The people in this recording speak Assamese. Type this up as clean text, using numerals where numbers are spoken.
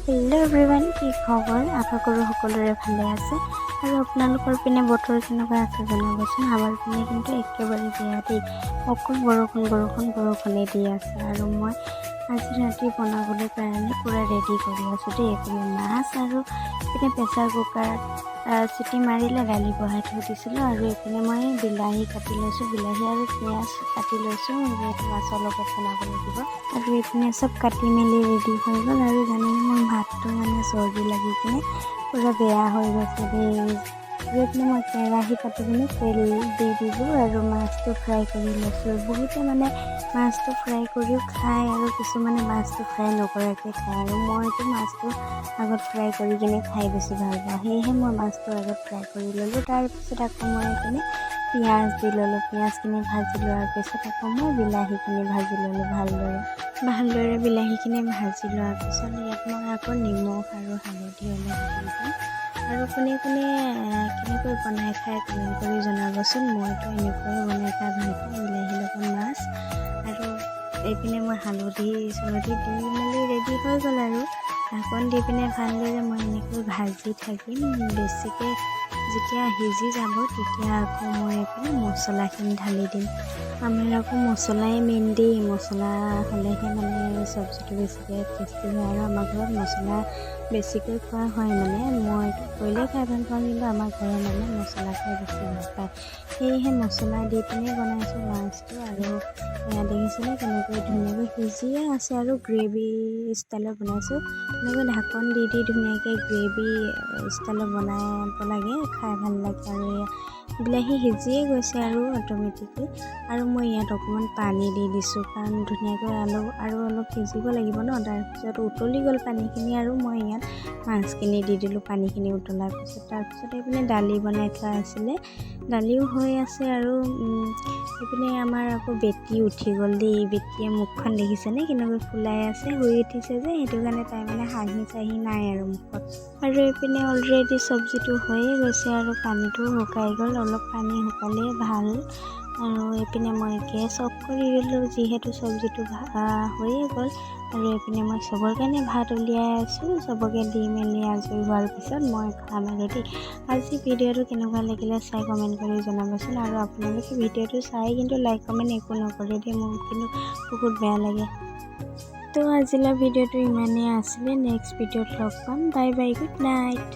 हेलो एवरीवन की खबर आशा करूँ सकलोरे भाले आछे और आपनालोकर पिने बतर केनेकुवा आछे जनाबचोन। आमार पिने किन्तु एकेबारे बेया देই अकल बरषुणे दि आछे और मैं आज राति बनाबोले कारणे पूरा रेडी करि आछो देই। एपिने माछ और इपिने प्रेसार कुकार सीटी मारिले दाली बहाई थৈ दिसिलो और इपिने मैं बिलाही काटि लैसो, बिलाही और पियाज काटि लैसो माछर लगत बनाब लागिब और इपिने सब काटि मेलि रेडी হৈ गल। और जाने मैं भातটো माने सर्दी लागि किने पूरा बेया হৈ গৈছে देই। इपिने मैं केराही पाति किने तेल दि दिलो और माछটো फ्राई करि लैसो। बहुते माने माछটো फ्राई करिও खाय और किछुमाने माछটো फ्राई नकराके खाय और मइतो माछটো आगत फ्राई करि किने खाई बेছি ভাল पाওঁ। সেয়েহে মই মাছটো আগত ফ্ৰাই কৰি ললোঁ। তাৰপিছত আকৌ মই এখানে পিঁয়াজ দি ললোঁ, পিঁয়াজখিনি ভাজি লোৱাৰ পিছত আকৌ মই বিলাহীখিনি ভাজি ললোঁ ভালদৰে বিলাহীখিনি ভাজি লোৱাৰ পিছত ইয়াত মই আকৌ নিমখ আৰু হালধি অলপ দি দিম। আৰু কোনে কোনে কেনেকৈ বনাই খায় কমেণ্ট কৰি জনাবচোন। মইতো এনেকৈ বনাই খাই ভাল পাওঁ বিলাহীৰ লগত মাছ। আৰু এইপিনে মই হালধি চালধি দি মেলি ৰেডি হৈ গ'ল আৰু ঢাকন দি পিনে ভালদৰে মই এনেকৈ ভাজি থাকিম। বেছিকৈ যেতিয়া সিজি যাব তেতিয়া আকৌ মই এইপিনে মছলাখিনি ঢালি দিম। আমাৰ আকৌ মছলাই মেইন দেই, মছলা হ'লেহে মানে চব্জিটো বেছিকৈ টেষ্টি হয় আৰু আমাৰ ঘৰত মছলা বেছিকৈ খোৱা হয়। মানে মই কৰিলে খাই ভাল পাওঁ কিন্তু আমাৰ ঘৰৰ মানে মছলা খাই বেছি ভাল পায়। সেয়েহে মছলা দি পিনে বনাইছোঁ মাছটো। আৰু এয়া দেখিছেনে কেনেকৈ ধুনীয়াকৈ সিজিয়ে আছে আৰু গ্ৰেভি ষ্টাইলত বনাইছোঁ। এনেকৈ ঢাকন দি ধুনীয়াকৈ গ্ৰেভি ষ্টাইলত বনাব লাগে, খাই ভাল লাগে। আৰু এয়া বিলাহী সিজিয়ে গৈছে আৰু অট'মেটিকলি। আৰু মই ইয়াত অকণমান পানী দি দিছোঁ কাৰণ ধুনীয়াকৈ আৰু অলপ সিজিব লাগিব ন। তাৰপিছত উতলি গ'ল পানীখিনি আৰু মই ইয়াত মাছখিনি দি দিলোঁ পানীখিনি উতলাৰ পিছত। তাৰপিছত এইপিনে দালি বনাই থোৱা আছিলে, দালিও হৈ আছে। আৰু এইপিনে আমাৰ আকৌ বেটি উঠি গ'ল দেই। বেটিয়ে মুখখন দেখিছেনে কেনেকৈ ফুলাই আছে, শুই উঠিছে যে সেইটো কাৰণে তাই মানে হাঁহি চাহি নাই আৰু মুখত। আৰু এইপিনে অলৰেডি চব্জিটো হৈয়ে গৈছে আৰু পানীটো শুকাই গ'ল, অলপ পানী শুকালেই ভাল। আৰু এইপিনে মই গেছ অফ কৰি দিলোঁ যিহেতু চব্জিটো হৈয়ে গ'ল। আৰু এইপিনে মই চবৰ কাৰণে ভাত উলিয়াই আছোঁ। চবকে দি মেলি আজৰি হোৱাৰ পিছত মই খাম আৰু দেই। আজি ভিডিঅ'টো কেনেকুৱা লাগিলে চাই কমেণ্ট কৰি জনাবচোন। আৰু আপোনালোকে ভিডিঅ'টো চাই কিন্তু লাইক কমেণ্ট একো নকৰে দেই, মোৰ কিন্তু বহুত বেয়া লাগে। তো আজিলৈ ভিডিঅ'টো ইমানেই আছিলে। নেক্সট ভিডিঅ'ত লগ পাম। Bye bye, good night.